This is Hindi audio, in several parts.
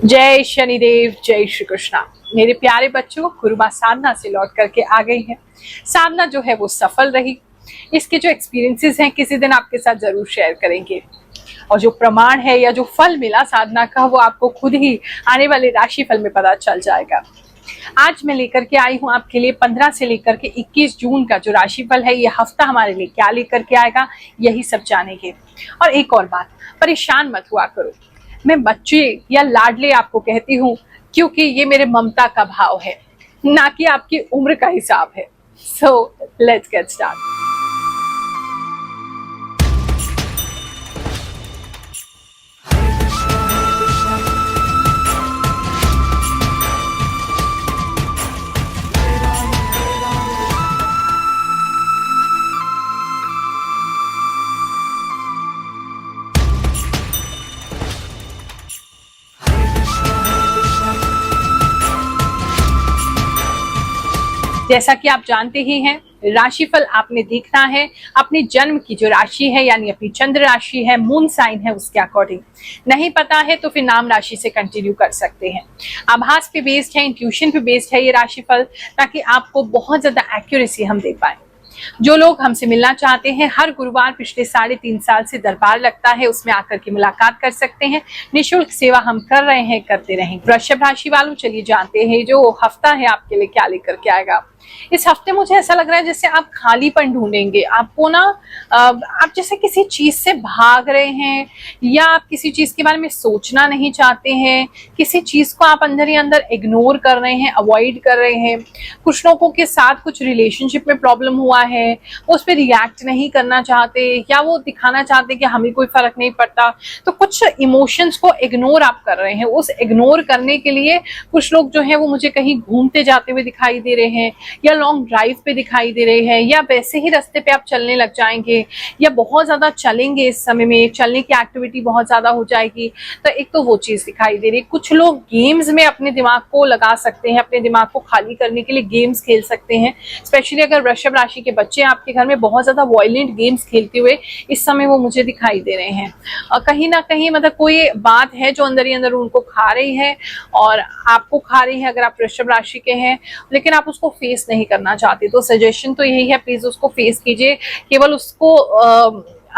जय शनिदेव, जय श्री कृष्णा। मेरे प्यारे बच्चों, गुरु माँ साधना से लौट करके आ गई है। साधना जो है वो सफल रही। इसके जो एक्सपीरियंसेस हैं किसी दिन आपके साथ जरूर शेयर करेंगे। और जो प्रमाण है या जो फल मिला साधना का, वो आपको खुद ही आने वाले राशि फल में पता चल जाएगा। आज मैं लेकर के आई हूँ आपके लिए 15 से लेकर के 21 जून का जो राशिफल है, ये हफ्ता हमारे लिए क्या लेकर के आएगा, यही सब जानेंगे। और एक और बात, परेशान मत हुआ करो। मैं बच्चे या लाडले आपको कहती हूँ क्योंकि ये मेरे ममता का भाव है, ना कि आपकी उम्र का हिसाब है। So let's get start. जैसा कि आप जानते ही हैं, राशिफल आपने देखना है अपने जन्म की जो राशि है, यानी अपनी चंद्र राशि है, मून साइन है, उसके अकॉर्डिंग। नहीं पता है तो फिर नाम राशि से कंटिन्यू कर सकते हैं। आभास पे बेस्ड है, इंट्यूशन पे बेस्ड है ये राशिफल, ताकि आपको बहुत ज्यादा एक्यूरेसी हम दे पाए। जो लोग हमसे मिलना चाहते हैं, हर गुरुवार पिछले 3.5 साल से दरबार लगता है, उसमें आकर के मुलाकात कर सकते हैं। निःशुल्क सेवा हम कर रहे हैं, करते रहेंगे। वृषभ राशि वालों, चलिए जानते हैं जो हफ्ता है आपके लिए क्या लेकर के आएगा। इस हफ्ते मुझे ऐसा लग रहा है जैसे आप खालीपन ढूंढेंगे। आपको ना आप जैसे किसी चीज से भाग रहे हैं, या आप किसी चीज के बारे में सोचना नहीं चाहते हैं, किसी चीज को आप अंदर ही अंदर इग्नोर कर रहे हैं, अवॉइड कर रहे हैं। कुछ लोगों के साथ कुछ रिलेशनशिप में प्रॉब्लम हुआ है, वो उस पर रिएक्ट नहीं करना चाहते, या वो दिखाना चाहते कि हमें कोई फर्क नहीं पड़ता। तो कुछ इमोशंस को इग्नोर आप कर रहे हैं। उस इग्नोर करने के लिए कुछ लोग जो है वो मुझे कहीं घूमते जाते हुए दिखाई दे रहे हैं, या लॉन्ग ड्राइव पे दिखाई दे रहे हैं, या वैसे ही रास्ते पे आप चलने लग जाएंगे, या बहुत ज्यादा चलेंगे। इस समय में चलने की एक्टिविटी बहुत ज्यादा हो जाएगी। तो एक तो वो चीज दिखाई दे रही है। कुछ लोग गेम्स में अपने दिमाग को लगा सकते हैं, अपने दिमाग को खाली करने के लिए गेम्स खेल सकते हैं। स्पेशली अगर वृषभ राशि के बच्चे आपके घर में बहुत ज्यादा वायलेंट गेम्स खेलते हुए इस समय वो मुझे दिखाई दे रहे हैं। कहीं ना कहीं मतलब कोई बात है जो अंदर ही अंदर उनको खा रही है और आपको खा रही है, अगर आप वृषभ राशि के हैं, लेकिन आप उसको फेस नहीं करना चाहते। तो सजेशन तो यही है, प्लीज उसको फेस कीजिए। केवल उसको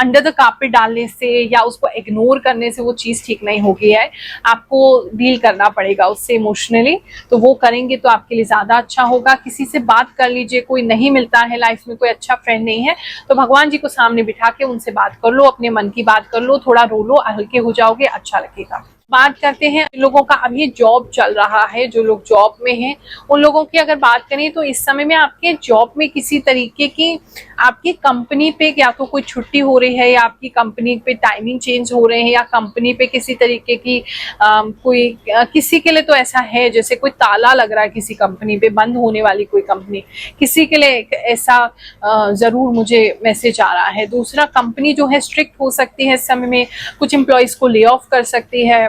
अंडर द कार्पेट डालने से या उसको इग्नोर करने से वो चीज ठीक नहीं होगी है। आपको डील करना पड़ेगा उससे इमोशनली। तो वो करेंगे तो आपके लिए ज्यादा अच्छा होगा। किसी से बात कर लीजिए, कोई नहीं मिलता है लाइफ में, कोई अच्छा फ्रेंड नहीं है, तो भगवान जी को सामने बिठा के उनसे बात कर लो, अपने मन की बात कर लो, थोड़ा रो लो, हल्के हो जाओगे, अच्छा लगेगा। बात करते हैं लोगों का। अभी जॉब चल रहा है, जो लोग जॉब में हैं उन लोगों की अगर बात करें तो इस समय में आपके जॉब में किसी तरीके की आपकी कंपनी पे या तो कोई छुट्टी हो रही है, या आपकी कंपनी पे टाइमिंग चेंज हो रहे हैं, या कंपनी पे किसी तरीके की कोई किसी के लिए तो ऐसा है जैसे कोई ताला लग रहा है किसी कंपनी पे, बंद होने वाली कोई कंपनी, किसी के लिए ऐसा जरूर मुझे मैसेज आ रहा है। दूसरा, कंपनी जो है स्ट्रिक्ट हो सकती है इस समय में, कुछ एम्प्लॉयज को ले ऑफ कर सकती है।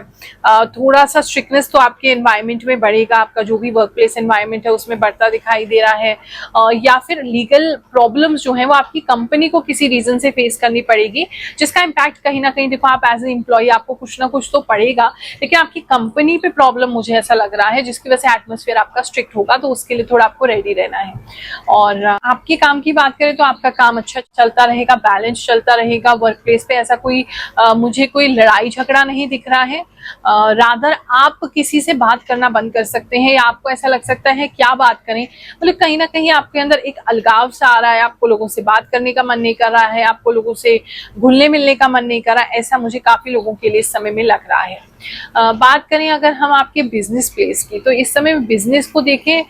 थोड़ा सा स्ट्रिक्टनेस तो आपके एनवायरनमेंट में बढ़ेगा, आपका जो भी वर्क प्लेस एनवायरनमेंट है उसमें बढ़ता दिखाई दे रहा है। या फिर लीगल प्रॉब्लम्स जो है वो आपकी कंपनी को किसी रीजन से फेस करनी पड़ेगी, जिसका इम्पैक्ट कहीं ना कहीं, देखो आप एज ए एम्प्लॉय आपको कुछ ना कुछ तो पड़ेगा, लेकिन आपकी कंपनी पे प्रॉब्लम मुझे ऐसा लग रहा है जिसकी वजह से एटमोस्फेयर आपका स्ट्रिक्ट होगा। तो उसके लिए थोड़ा आपको रेडी रहना है। और आपके काम की बात करें तो आपका काम अच्छा चलता रहेगा, बैलेंस चलता रहेगा। वर्क प्लेस पे ऐसा कोई मुझे कोई लड़ाई झगड़ा नहीं दिख रहा है। रादर आप किसी से बात करना बंद कर सकते हैं, या आपको ऐसा लग सकता है क्या बात करें, मतलब कहीं ना कहीं आपके अंदर एक अलगाव सा आ रहा है, आपको लोगों से बात करने का मन नहीं कर रहा है, आपको लोगों से घुलने मिलने का मन नहीं कर रहा है। ऐसा मुझे काफी लोगों के लिए इस समय में लग रहा है। बात करें अगर हम आपके बिजनेस प्लेस की, तो इस समय बिजनेस को देखें,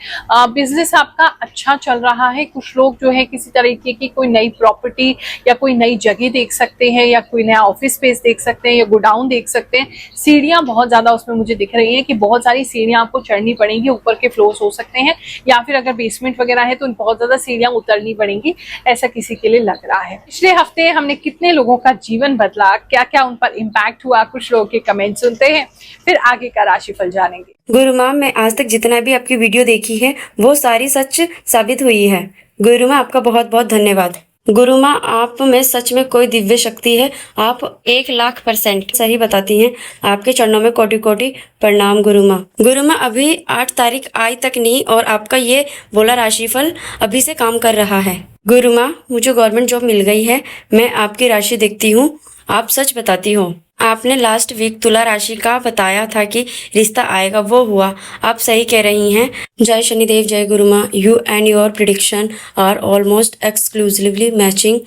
बिजनेस आपका अच्छा चल रहा है। कुछ लोग जो है किसी तरीके की कोई नई प्रॉपर्टी या कोई नई जगह देख सकते हैं, या कोई नया ऑफिस स्पेस देख सकते हैं, या गोडाउन देख सकते हैं। सीढ़ियां बहुत ज्यादा उसमें मुझे दिख रही हैं कि बहुत सारी सीढ़ियां आपको चढ़नी पड़ेंगी, ऊपर के फ्लोर्स हो सकते हैं, या फिर अगर बेसमेंट वगैरह है तो बहुत ज्यादा सीढ़ियां उतरनी पड़ेंगी, ऐसा किसी के लिए लग रहा है। पिछले हफ्ते हमने कितने लोगों का जीवन बदला, क्या क्या उन पर इम्पैक्ट हुआ, कुछ लोगों के कमेंट सुनते हैं, फिर आगे का राशिफल जानेंगे। गुरु माँ, मैं आज तक जितना भी आपकी वीडियो देखी है वो सारी सच साबित हुई है। गुरु माँ, आपका बहुत बहुत धन्यवाद। गुरु माँ, आप में सच में कोई दिव्य शक्ति है। आप 1,00,000% सही बताती हैं। आपके चरणों में कोटि कोटि प्रणाम गुरु माँ। गुरु माँ, अभी 8 तारीख आई तक नहीं और आपका ये बोला राशिफल अभी से काम कर रहा है। गुरु माँ, मुझे गवर्नमेंट जॉब मिल गई है। मैं आपकी राशि देखती हूँ, आप सच बताती हो। आपने लास्ट वीक तुला राशि का बताया था कि रिश्ता आएगा, वो हुआ। आप सही कह रही हैं। जय शनिदेव, जय Guru Maa. You and your prediction are almost exclusively matching.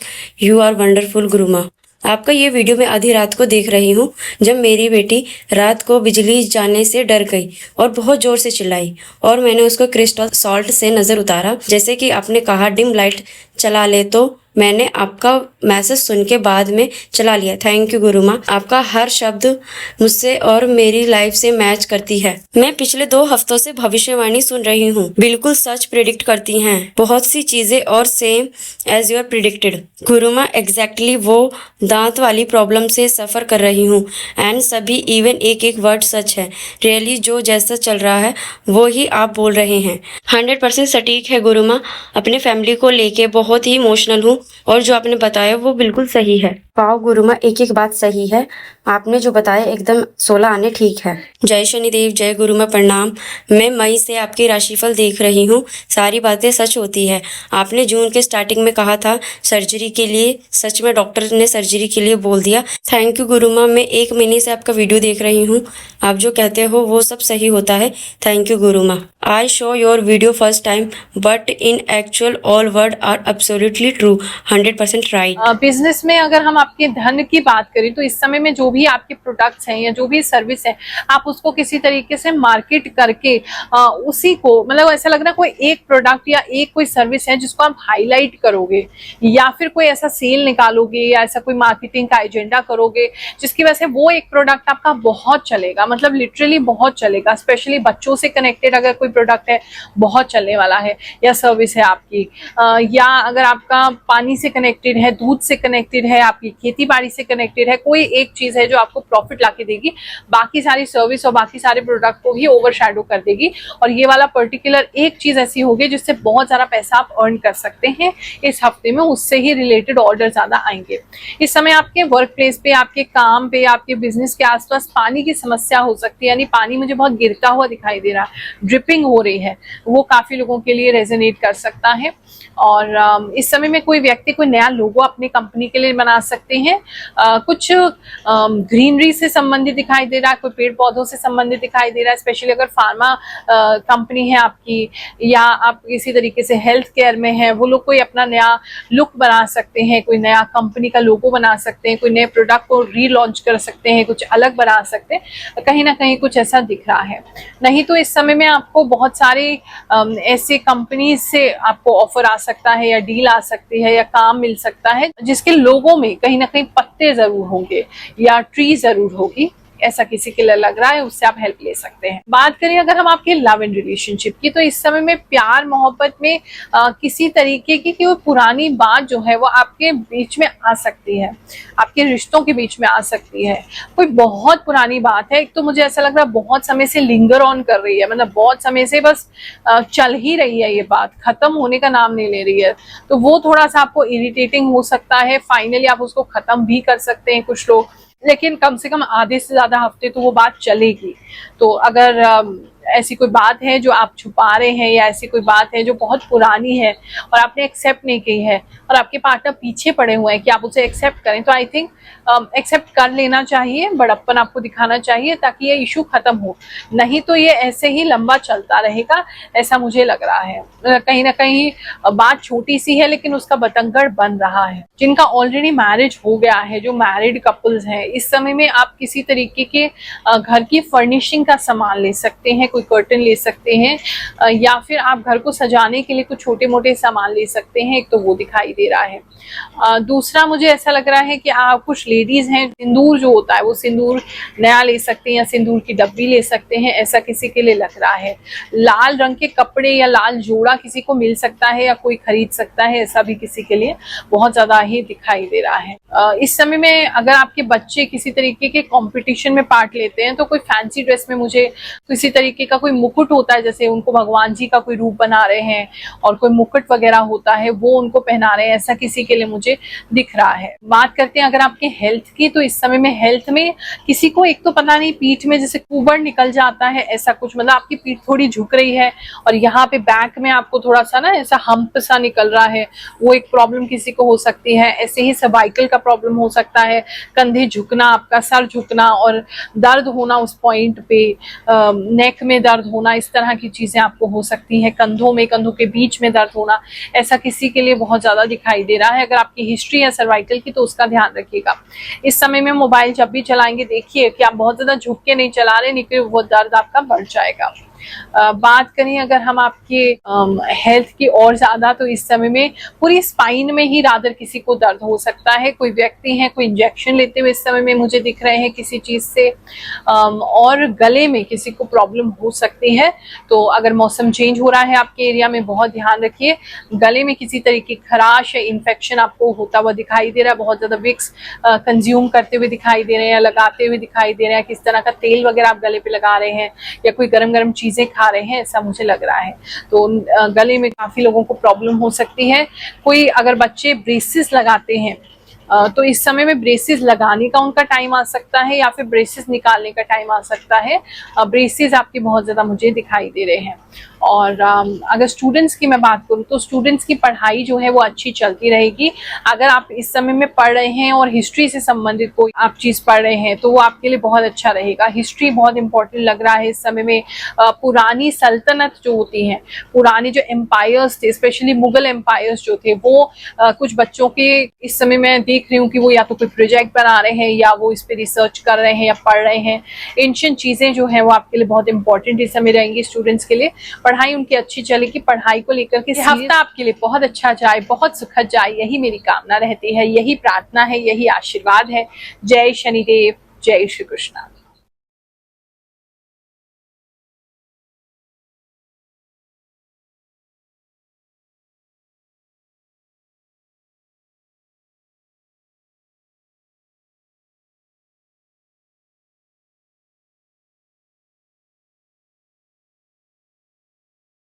You are wonderful Guru Maa. आपका ये वीडियो मैं आधी रात को देख रही हूँ, जब मेरी बेटी रात को बिजली जाने से डर गई और बहुत जोर से चिल्लाई और मैंने उसको क्रिस्टल सॉल्ट से नज़र उतारा। जैसे कि आपने कहा डिम लाइट चला ले, तो मैंने आपका मैसेज सुन के बाद में चला लिया। Thank you Guru Maa. आपका हर शब्द मुझसे और मेरी लाइफ से मैच करती है। मैं पिछले 2 हफ्तों से भविष्यवाणी सुन रही हूँ, बिल्कुल सच प्रिडिक्ट करती हैं बहुत सी चीजें और सेम एज यूर प्रिडिक्टेड। गुरु माँ, एग्जैक्टली वो दांत वाली प्रॉब्लम से सफ़र कर रही हूँ एंड सभी इवन एक वर्ड सच है। रियली जो जैसा चल रहा है वो ही आप बोल रहे हैं। 100% सटीक है गुरु माँ। अपने फैमिली को लेके बहुत ही इमोशनल हूँ और जो आपने बताया वो बिल्कुल सही है। वाओ गुरु माँ, एक बात सही है। आपने जो बताया एकदम 16 आने ठीक है। जय शनिदेव, जय गुरु माँ, प्रणाम। मैं मई से आपकी राशिफल देख रही हूँ, सारी बातें सच होती है। आपने जून के स्टार्टिंग में कहा था सर्जरी के लिए, सच में डॉक्टर ने सर्जरी के लिए बोल दिया। थैंक यू गुरु माँ। मैं 1 महीने से आपका वीडियो देख रही हूँ, आप जो कहते हो वो सब सही होता है। Thank you Guru Maa. I show your video first time but in actual all word are absolutely true, 100% right. Business में अगर हम आपके धन की बात करें तो इस समय में जो भी आपके प्रोडक्ट्स हैं या जो भी सर्विस है, आप उसको किसी तरीके से मार्केट करके उसी को, मतलब ऐसा लग रहा है कोई एक प्रोडक्ट या एक कोई सर्विस है जिसको आप हाईलाइट करोगे या फिर कोई ऐसा सेल निकालोगे या ऐसा कोई मार्केटिंग का एजेंडा करोगे जिसकी वजह से वो एक प्रोडक्ट आपका बहुत चलेगा, मतलब लिटरली बहुत चलेगा। स्पेशली बच्चों से कनेक्टेड अगर कोई प्रोडक्ट है बहुत चलने वाला है या सर्विस है आपकी, या अगर आपका पानी से कनेक्टेड है, दूध से कनेक्टेड है, आपकी खेती बाड़ी से कनेक्टेड है, कोई एक चीज है जो आपको प्रॉफिट लाके देगी, बाकी सारी सर्विस और बाकी सारे प्रोडक्ट को भी ओवरशैडो कर देगी। और ये वाला पर्टिकुलर एक चीज ऐसी होगी जिससे बहुत सारा पैसा आप अर्न कर सकते हैं इस हफ्ते में, उससे ही रिलेटेड ऑर्डर ज्यादा आएंगे। इस समय आपके वर्क प्लेस पे, आपके काम पे, आपके बिजनेस के आसपास पानी की समस्या हो सकती है, यानी पानी मुझे बहुत गिरता हुआ दिखाई दे रहा है, ड्रिपिंग हो रही है, वो काफी लोगों के लिए रेजोनेट कर सकता है। और इस समय में कोई व्यक्ति कोई नया लोगो अपनी कंपनी के लिए बना सकते हैं। कुछ ग्रीनरी से संबंधित दिखाई दे रहा है, कोई पेड़ पौधों से संबंधित दिखाई दे रहा है, स्पेशली अगर फार्मा कंपनी है आपकी या आप किसी तरीके से हेल्थ केयर में है, वो लोग कोई अपना नया लुक बना सकते हैं, कोई नया कंपनी का लोगो बना सकते हैं, कोई नए प्रोडक्ट को रीलॉन्च कर सकते हैं, कुछ अलग बना सकते हैं। कहीं ना कहीं कुछ ऐसा दिख रहा है। नहीं तो इस समय में आपको बहुत सारे ऐसे कंपनी से आपको ऑफर आ सकता है या डील आ सकती है या काम मिल सकता है जिसके लोगों में कहीं ना कहीं पत्ते जरूर होंगे या ट्री जरूर होगी, ऐसा किसी के लिए लग रहा है, उससे आप हेल्प ले सकते हैं। बात करें अगर हम आपके लव एंड रिलेशनशिप की, तो इस समय में प्यार मोहब्बत में किसी तरीके की कोई पुरानी बात जो है वो आपके बीच में आ सकती है, आपके रिश्तों के बीच में आ सकती है। कोई बहुत पुरानी बात है, एक तो मुझे ऐसा लग रहा है बहुत समय से लिंगर ऑन कर रही है, मतलब बहुत समय से बस चल ही रही है, ये बात खत्म होने का नाम नहीं ले रही है, तो वो थोड़ा सा आपको इरिटेटिंग हो सकता है। फाइनली आप उसको खत्म भी कर सकते हैं कुछ लोग, लेकिन कम से कम आधे से ज्यादा हफ्ते तो वो बात चलेगी। तो अगर ऐसी कोई बात है जो आप छुपा रहे हैं या ऐसी कोई बात है जो बहुत पुरानी है और आपने एक्सेप्ट नहीं की है और आपके पार्टनर पीछे पड़े हुए हैं कि आप उसे एक्सेप्ट करें, तो आई थिंक एक्सेप्ट कर लेना चाहिए, बड़प्पन आपको दिखाना चाहिए ताकि ये इशू खत्म हो। नहीं तो ये ऐसे ही लंबा चलता रहेगा, ऐसा मुझे लग रहा है। कहीं ना कहीं बात छोटी सी है लेकिन उसका बतंगड़ बन रहा है। जिनका ऑलरेडी मैरिज हो गया है, जो मैरिड कपल्स हैं, इस समय में आप किसी तरीके के घर की फर्निशिंग का सामान ले सकते हैं, कोई कर्टन ले सकते हैं, या फिर आप घर को सजाने के लिए कुछ छोटे मोटे सामान ले सकते हैं, एक तो वो दिखाई दे रहा है। दूसरा मुझे ऐसा लग रहा है कि आप कुछ लेडीज हैं, सिंदूर जो होता है वो सिंदूर नया ले सकते हैं या सिंदूर की डब्बी ले सकते हैं, ऐसा किसी के लिए लग रहा है। लाल रंग के कपड़े या लाल जोड़ा किसी को मिल सकता है या कोई खरीद सकता है, ऐसा भी किसी के लिए बहुत ज्यादा ही दिखाई दे रहा है। इस समय में अगर आपके बच्चे किसी तरीके के कंपटीशन में पार्ट लेते हैं तो कोई फैंसी ड्रेस में मुझे किसी तरीके का का कोई मुकुट होता है, जैसे उनको भगवान जी का कोई रूप बना रहे हैं और कोई मुकुट वगैरह होता है वो उनको पहना रहे हैं, ऐसा किसी के लिए मुझे दिख रहा है। बात करते हैं अगर आपके हेल्थ की, तो इस समय में हेल्थ में किसी को एक तो पता नहीं पीठ में जैसे कुबड़ निकल जाता है, ऐसा कुछ, मतलब आपकी पीठ थोड़ी झुक रही है और यहाँ पे बैक में आपको थोड़ा सा ना ऐसा हम्प सा निकल रहा है, वो एक प्रॉब्लम किसी को हो सकती है। ऐसे ही सर्वाइकल का प्रॉब्लम हो सकता है, कंधे झुकना, आपका सर झुकना और दर्द होना उस पॉइंट पे, नेक में दर्द होना, इस तरह की चीजें आपको हो सकती हैं। कंधों में, कंधों के बीच में दर्द होना, ऐसा किसी के लिए बहुत ज्यादा दिखाई दे रहा है। अगर आपकी हिस्ट्री है सर्वाइकल की तो उसका ध्यान रखिएगा। इस समय में मोबाइल जब भी चलाएंगे देखिए कि आप बहुत ज्यादा झुक के नहीं चला रहे, नहीं तो वो दर्द आपका बढ़ जाएगा। बात करें अगर हम आपके हेल्थ की और ज्यादा, तो इस समय में पूरी स्पाइन में ही रादर किसी को दर्द हो सकता है। कोई व्यक्ति है, कोई इंजेक्शन लेते हुए इस समय में मुझे दिख रहे हैं किसी चीज से, और गले में किसी को प्रॉब्लम हो सकती है। तो अगर मौसम चेंज हो रहा है आपके एरिया में, बहुत ध्यान रखिए। गले में किसी तरीके की खराश या इन्फेक्शन आपको होता हुआ दिखाई दे रहा है, बहुत ज्यादा विक्स कंज्यूम करते हुए दिखाई दे रहे हैं या लगाते हुए दिखाई दे रहे हैं, किस तरह का तेल वगैरह आप गले पे लगा रहे हैं या कोई गरम गरम चीजें खा रहे हैं, ऐसा मुझे लग रहा है। तो गले में काफी लोगों को प्रॉब्लम हो सकती है। कोई अगर बच्चे ब्रेसेस लगाते हैं तो इस समय में ब्रेसेस लगाने का उनका टाइम आ सकता है या फिर ब्रेसेस निकालने का टाइम आ सकता है। ब्रेसेस आपके बहुत ज्यादा मुझे दिखाई दे रहे हैं। और अगर स्टूडेंट्स की मैं बात करूं तो स्टूडेंट्स की पढ़ाई जो है वो अच्छी चलती रहेगी। अगर आप इस समय में पढ़ रहे हैं और हिस्ट्री से संबंधित कोई आप चीज पढ़ रहे हैं तो वो आपके लिए बहुत अच्छा रहेगा। हिस्ट्री बहुत इंपॉर्टेंट लग रहा है इस समय में। पुरानी सल्तनत जो होती हैं, पुराने जो एम्पायर्स थे, स्पेशली मुगल एम्पायर्स जो थे, वो कुछ बच्चों के इस समय में देख रही हूँ कि वो या तो कोई प्रोजेक्ट बना रहे हैं या वो इस पे रिसर्च कर रहे हैं या पढ़ रहे हैं। एंशिएंट चीजें जो है वो आपके लिए बहुत इंपॉर्टेंट इस समय रहेंगी स्टूडेंट्स के लिए। पढ़ाई उनकी अच्छी चलेगी। पढ़ाई को लेकर के हफ्ता आपके लिए बहुत अच्छा जाए, बहुत सुखद जाए, यही मेरी कामना रहती है, यही प्रार्थना है, यही आशीर्वाद है। जय शनिदेव, जय श्री कृष्णा।